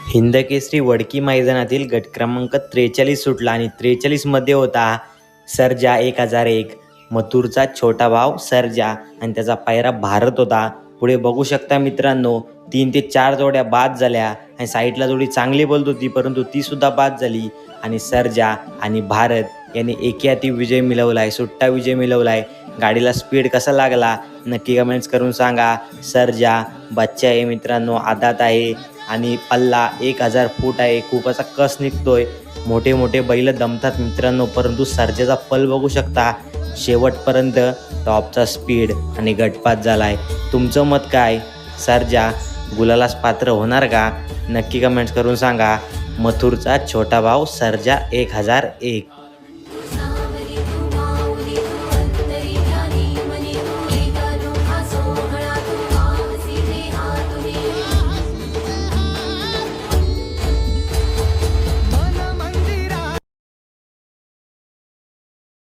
हिंदकेसरी वडकी मैदानातील गट क्रमांक 43 सुटला आणि 43 मध्ये होता सर्जा 1001, मथुरचा छोटा भाव सर्जा आणि त्याचा पायरा भारत होता. पुढे बघू शकता मित्रांनो, 3 ते 4 जोड्या बाद झाल्या आणि साईडला जोडी चांगली बोलत होती, परंतु ती सुद्धा बाद झाली आणि सर्जा आणि भारत यांनी एकी विजय मिळवलाय, सुट्टा विजय मिळवलाय. गाडीला स्पीड कसा लागला नक्की कमेंट्स करून सांगा. सर्जा बच्चा आहे मित्रांनो, आदात आहे आणि पल्ला 1000 फूट आहे. खूप असा कस निघतोय. मोठे मोठे बैल दमतात मित्रांनो, परंतु सर्जाचा पल बघू शकता. शेवटपर्यंत टॉपचा स्पीड आणि गटपात झालाय. तुमचं मत काय? सर्जा गुलालास पात्र होणार का? नक्की कमेंट्स करून सांगा. मथुरचा छोटा भाऊ सर्जा 1001.